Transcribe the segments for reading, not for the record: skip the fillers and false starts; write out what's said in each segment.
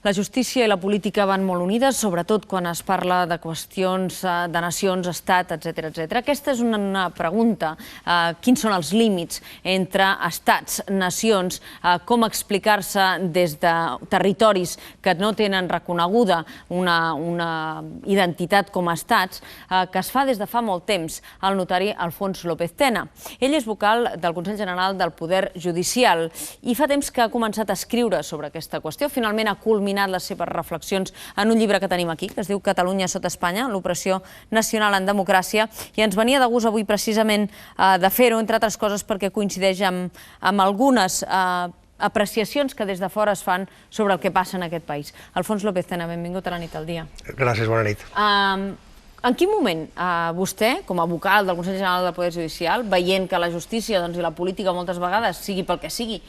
La justícia i la política van molt unides, sobretot quan es parla de qüestions de nacions, estat, etc. Aquesta és una pregunta. Quins són els límits entre estats, nacions, com explicar-se des de territoris que no tenen reconeguda una identitat com a estats, que es fa des de fa molt temps el notari Alfons López Tena. Ell és vocal del Consell General del Poder Judicial i fa temps que ha començat a escriure sobre aquesta qüestió. Finalment ha culminat les seves reflexions en un llibre que tenim aquí, que es diu Catalunya sota Espanya, l'opressió nacional en democràcia, i ens venia de gust avui precisament de fer-ho, entre altres coses perquè coincideix amb algunes apreciacions que des de fora es fan sobre el que passa en aquest país. Alfons López Tena, benvingut a la nit al dia. Gràcies, bona nit. En quin moment vostè, com a vocal del Consell General del Poder Judicial, veient que la justícia i la política moltes vegades, sigui pel que sigui,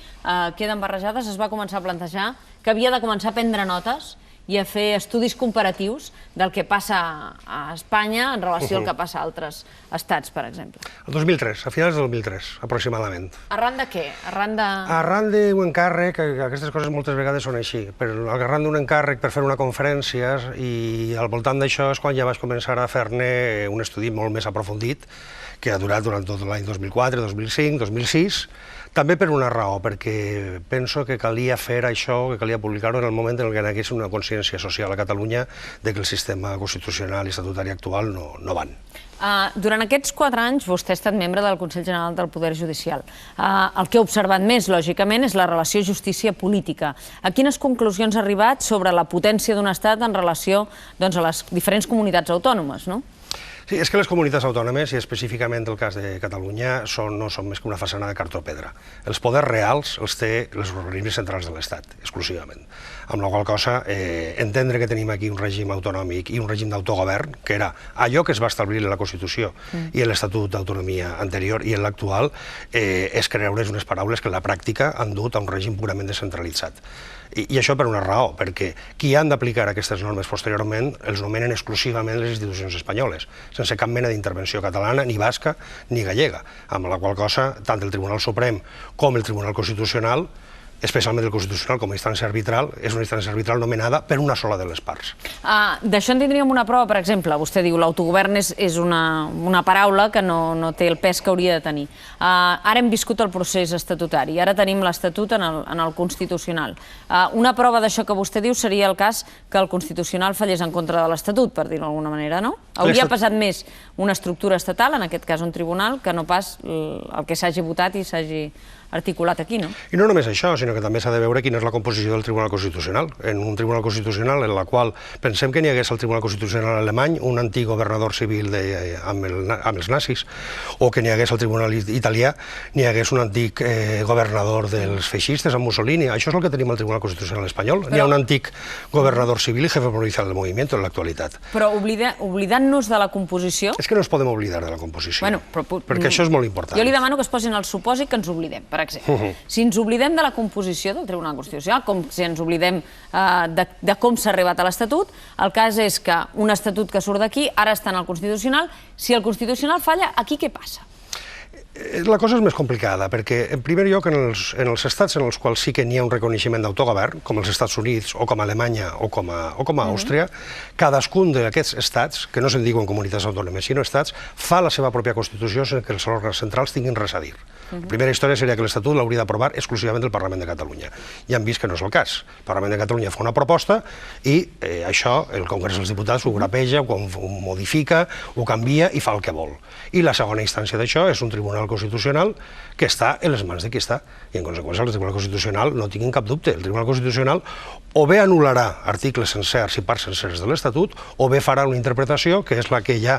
queden barrejades, es va començar a plantejar que havia de començar a prendre notes i a fer estudis comparatius del que passa a Espanya en relació al que passa a altres estats, per exemple? El 2003, a finals del 2003, aproximadament. Arran de què? Arran d'un encàrrec, aquestes coses moltes vegades són així, però arran d'un encàrrec per fer una conferència i al voltant d'això és quan ja vaig començar a fer-ne un estudi molt més aprofundit, que ha durat durant tot l'any 2004, 2005, 2006, també per una raó, perquè penso que calia fer això, que calia publicar-ho en el moment en què hi hagués una consciència social a Catalunya de que el sistema constitucional i estatutari actual no van. Durant aquests 4 anys vostè ha estat membre del Consell General del Poder Judicial. El que he observat més, lògicament, és la relació justícia-política. A quines conclusions ha arribat sobre la potència d'un estat en relació a les diferents comunitats autònomes, no? Sí, és que les comunitats autònomes, i específicament el cas de Catalunya, no són més que una façana de cartró pedra. Els poders reals els té els organismes centrals de l'Estat, exclusivament. Amb la qual cosa, entendre que tenim aquí un règim autonòmic i un règim d'autogovern, que era allò que es va establir en la Constitució i en l'Estatut d'Autonomia anterior i en l'actual, és creure's unes paraules que en la pràctica han dut a un règim purament descentralitzat. I això per una raó, perquè qui han d'aplicar aquestes normes posteriorment els nomenen exclusivament les institucions espanyoles, sense cap mena d'intervenció catalana, ni basca, ni gallega, amb la qual cosa tant el Tribunal Suprem com el Tribunal Constitucional, especialment el Constitucional com a instància arbitral, és una instància arbitral nomenada per una sola de les parts. D'això en tindríem una prova, per exemple. Vostè diu l'autogovern és una paraula que no té el pes que hauria de tenir. Ara hem viscut el procés estatutari, ara tenim l'Estatut en el Constitucional. Una prova d'això que vostè diu seria el cas que el Constitucional fallés en contra de l'Estatut, per dir-ho d'alguna manera, no? Hauria pesat més una estructura estatal, en aquest cas un tribunal, que no pas el que s'hagi votat i s'hagi articulat aquí, no? I no només això, sinó que també s'ha de veure quina és la composició del Tribunal Constitucional. En un Tribunal Constitucional en la qual pensem que n'hi hagués al Tribunal Constitucional alemany un antic governador civil amb els nazis, o que n'hi hagués al Tribunal italià, n'hi hagués un antic governador dels feixistes, amb Mussolini. Això és el que tenim al Tribunal Constitucional espanyol. N'hi ha un antic governador civil i jefe provincial del moviment en l'actualitat. Però oblidant-nos de la composició... És que no ens podem oblidar de la composició, perquè això és molt important. Jo li demano que es posin el supòsit que ens oblidem, per exemple. Si ens oblidem de la composició del Tribunal Constitucional, com si ens oblidem de com s'ha arribat a l'Estatut, el cas és que un Estatut que surt d'aquí ara està en el Constitucional. Si el Constitucional falla, aquí què passa? La cosa és més complicada, perquè en primer lloc en els estats en els quals sí que n'hi ha un reconeixement d'autogovern, com els Estats Units o com Alemanya o com a Àustria, cadascun d'aquests estats, que no se'n diuen comunitats autònomes sinó estats, fa la seva pròpia Constitució sense que els òrgans centrals tinguin res a dir. La primera història seria que l'Estatut l'hauria d'aprovar exclusivament el Parlament de Catalunya. Ja hem vist que no és el cas. El Parlament de Catalunya fa una proposta i això el Congrés dels Diputats ho grapeja, ho modifica, ho canvia i fa el que vol. I la segona instància d'això és un Tribunal Constitucional que està en les mans de qui està. I en conseqüència el Tribunal Constitucional, no tinguin cap dubte, el Tribunal Constitucional o bé anul·larà articles sencers i parts senceres de l'Estatut o bé farà una interpretació que és la que ja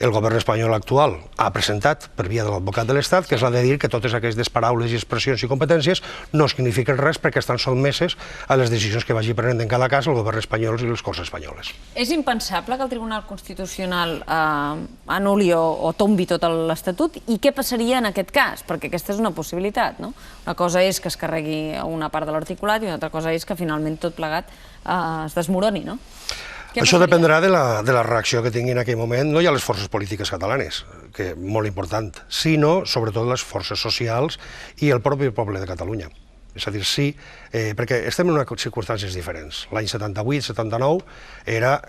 el govern espanyol actual ha presentat per via de l'advocat de l'Estat, que és la de dir que totes aquestes paraules i expressions i competències no signifiquen res perquè estan sotmeses a les decisions que vagi prenent en cada cas el govern espanyol i les Corts espanyoles. És impensable que el Tribunal Constitucional anul·li o tombi tot l'Estatut? I què passaria en aquest cas? Perquè aquesta és una possibilitat, no? Una cosa és que es carregui una part de l'articulat i una altra cosa és que finalment tot plegat es desmoroni, no? Això dependrà de la reacció que tinguin en aquell moment, no ja les forces polítiques catalanes, que és molt important, sinó sobretot les forces socials i el propi poble de Catalunya. És a dir, sí, perquè estem en unes circumstàncies diferents. L'any 78-79 era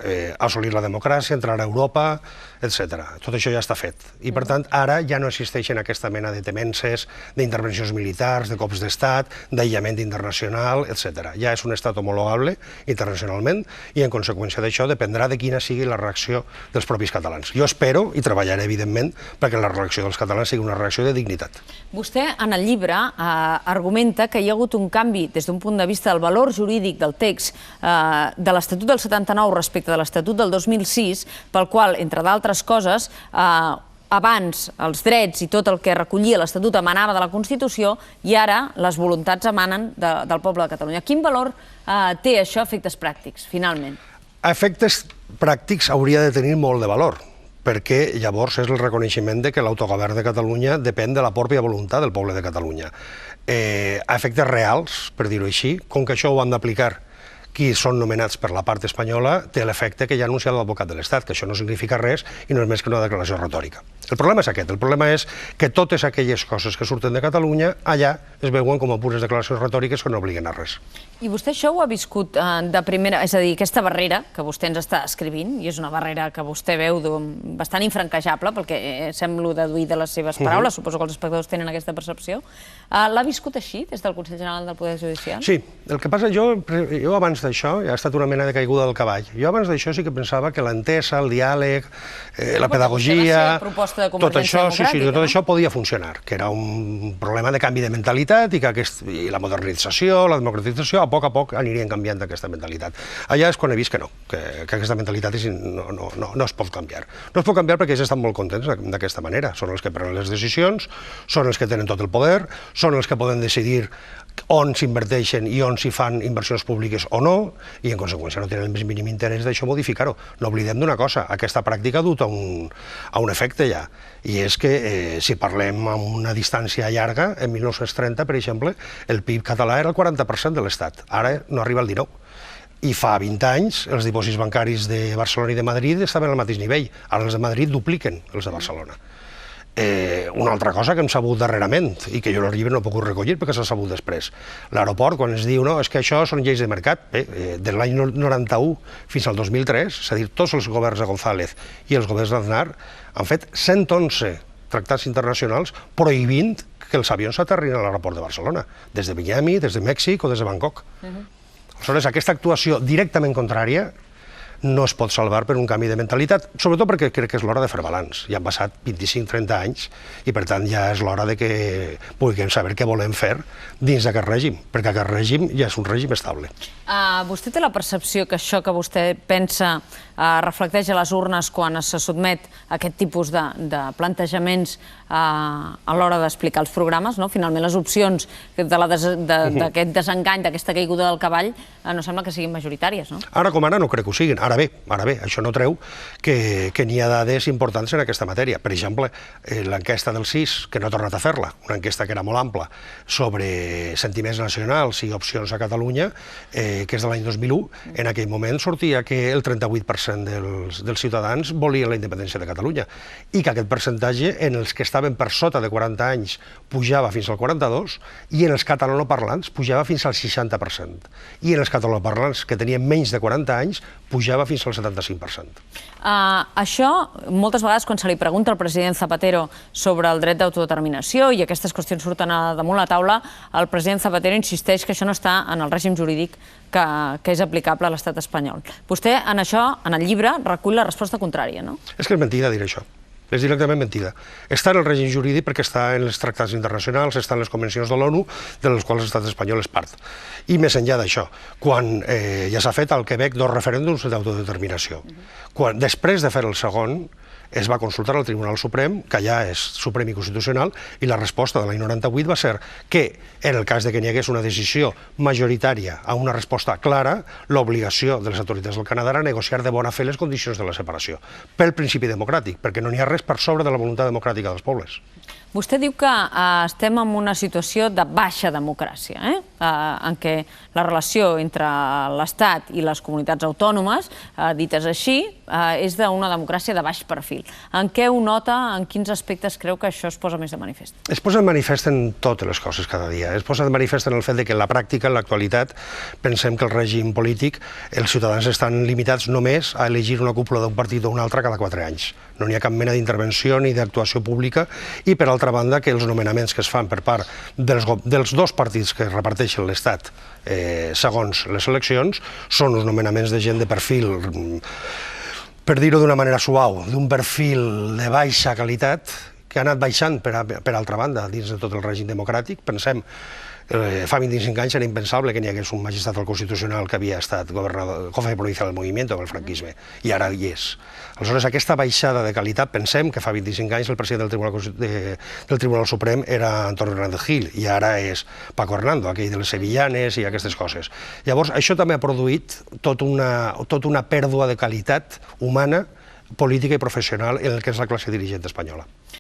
assolir la democràcia, entrar a Europa, etc. Tot això ja està fet. I, per tant, ara ja no existeixen aquesta mena de temences, d'intervencions militars, de cops d'estat, d'aïllament internacional, etc. Ja és un estat homologable internacionalment i, en conseqüència d'això, dependrà de quina sigui la reacció dels propis catalans. Jo espero i treballaré, evidentment, perquè la reacció dels catalans sigui una reacció de dignitat. Vostè, en el llibre, argumenta que hi ha hagut un canvi des d'un punt de vista del valor jurídic del text de l'Estatut del 79 respecte de l'Estatut del 2006, pel qual, entre d'altres coses, abans els drets i tot el que recollia l'Estatut emanava de la Constitució i ara les voluntats emanen del poble de Catalunya. Quin valor té això a efectes pràctics, finalment? A efectes pràctics hauria de tenir molt de valor, perquè llavors és el reconeixement que l'autogovern de Catalunya depèn de la pròpia voluntat del poble de Catalunya. A efectes reals, per dir-ho així, com que això ho han d'aplicar qui són nomenats per la part espanyola, té l'efecte que ja ha anunciat l'advocat de l'Estat, que això no significa res i no és més que una declaració retòrica. El problema és aquest, el problema és que totes aquelles coses que surten de Catalunya, allà es veuen com a pures declaracions retòriques que no obliguen a res. I vostè això ho ha viscut de primera, és a dir, aquesta barrera que vostè ens està escrivint, i és una barrera que vostè veu bastant infranquejable, perquè semblo deduir de les seves paraules, suposo que els espectadors tenen aquesta percepció, l'ha viscut així, des del Consell General del Poder Judicial? Sí, el que passa, jo abans d'això, ja ha estat una mena de caiguda del cavall, jo abans d'això sí que pensava que l'entesa, el diàleg, la pedagogia, tot això, tot això podia funcionar, que era un problema de canvi de mentalitat i la modernització, la democratització, a poc anirien canviant aquesta mentalitat. Allà és quan he vist que no, que aquesta mentalitat no es pot canviar. No es pot canviar perquè ells estan molt contents d'aquesta manera. Són els que prenen les decisions, són els que tenen tot el poder, són els que poden decidir on s'inverteixen i on s'hi fan inversions públiques o no, i en conseqüència no tenen el més mínim interès d'això modificar-ho. No oblidem d'una cosa, aquesta pràctica ha dut a un efecte ja, i és que si parlem amb una distància llarga, en 1930, per exemple, el PIB català era el 40% de l'Estat, ara no arriba al 19%. I fa 20 anys els dipòsits bancaris de Barcelona i de Madrid estaven al mateix nivell, ara els de Madrid dupliquen els de Barcelona. Una altra cosa que hem sabut darrerament, i que jo en el llibre no he pogut recollir perquè s'ha sabut després. L'aeroport, quan es diu, no, és que això són lleis de mercat, de l'any 91 fins al 2003, és a dir, tots els governs de González i els governs d'Aznar han fet 111 tractats internacionals prohibint que els avions s'aterrin a l'aeroport de Barcelona, des de Miami, des de Mèxic o des de Bangkok. Aleshores, aquesta actuació directament contrària no es pot salvar per un canvi de mentalitat, sobretot perquè crec que és l'hora de fer balanç. Ja han passat 25-30 anys i, per tant, ja és l'hora que puguem saber què volem fer dins d'aquest règim, perquè aquest règim ja és un règim estable. Vostè té la percepció que això que vostè pensa reflecteix a les urnes quan se sotmet a aquest tipus de plantejaments a l'hora d'explicar els programes? Finalment, les opcions d'aquest desengany, d'aquesta caiguda del cavall, no sembla que siguin majoritàries, no? Ara com ara no crec que ho siguin. Ara bé, això no treu que n'hi ha dades importants en aquesta matèria. Per exemple, l'enquesta del CIS, que no ha tornat a fer-la, una enquesta que era molt ampla, sobre sentiments nacionals i opcions a Catalunya, que és de l'any 2001, en aquell moment sortia que el 38% dels ciutadans volien la independència de Catalunya i que aquest percentatge en els que estaven per sota de 40 anys pujava fins al 42% i en els catalanoparlants pujava fins al 60%. I en els catalanoparlants que tenien menys de 40 anys pujava fins al 75%. Això, moltes vegades, quan se li pregunta al president Zapatero sobre el dret d'autodeterminació i aquestes qüestions surten damunt la taula, el president Zapatero insisteix que això no està en el règim jurídic que és aplicable a l'estat espanyol. Vostè, en això, en el llibre, recull la resposta contrària, no? És que és mentida dir això. És directament mentida. Està en el règim jurídic perquè està en els tractats internacionals, està en les convencions de l'ONU, de les quals l'estat espanyol és part. I més enllà d'això, quan ja s'ha fet al Quebec 2 referèndums d'autodeterminació, després de fer el segon, es va consultar al Tribunal Suprem, que ja és suprem i constitucional, i la resposta de l'any 98 va ser que, en el cas de que n'hi hagués una decisió majoritària a una resposta clara, l'obligació de les autoritats del Canadà era negociar de bona fe les condicions de la separació, pel principi democràtic, perquè no n'hi ha res per sobre de la voluntat democràtica dels pobles. Vostè diu que estem en una situació de baixa democràcia, en què la relació entre l'Estat i les comunitats autònomes, dites així, és d'una democràcia de baix perfil. En què ho nota, en quins aspectes creu que això es posa més de manifest? Es posa de manifest en totes les coses cada dia. Es posa de manifest en el fet que en la pràctica, en l'actualitat, pensem que el règim polític, els ciutadans estan limitats només a elegir una cúpula d'un partit o una altra cada 4 anys. No n'hi ha cap mena d'intervenció ni d'actuació pública i, per altra banda, que els nomenaments que es fan per part dels dos partits que reparteixen l'Estat segons les eleccions són uns nomenaments de gent de perfil, per dir-ho d'una manera suau, d'un perfil de baixa qualitat que ha anat baixant, per altra banda, dins de tot el règim democràtic. Pensem, fa 25 anys era impensable que n'hi hagués un magistrat del Constitucional que havia estat jefe provincial del moviment amb el franquisme, i ara hi és. Aleshores, aquesta baixada de qualitat, pensem que fa 25 anys el president del Tribunal Suprem era Antonio Hernández Gil, i ara és Paco Hernando, aquell de les sevillanes i aquestes coses. Llavors, això també ha produït tota una pèrdua de qualitat humana, política i professional en el que és la classe dirigent espanyola.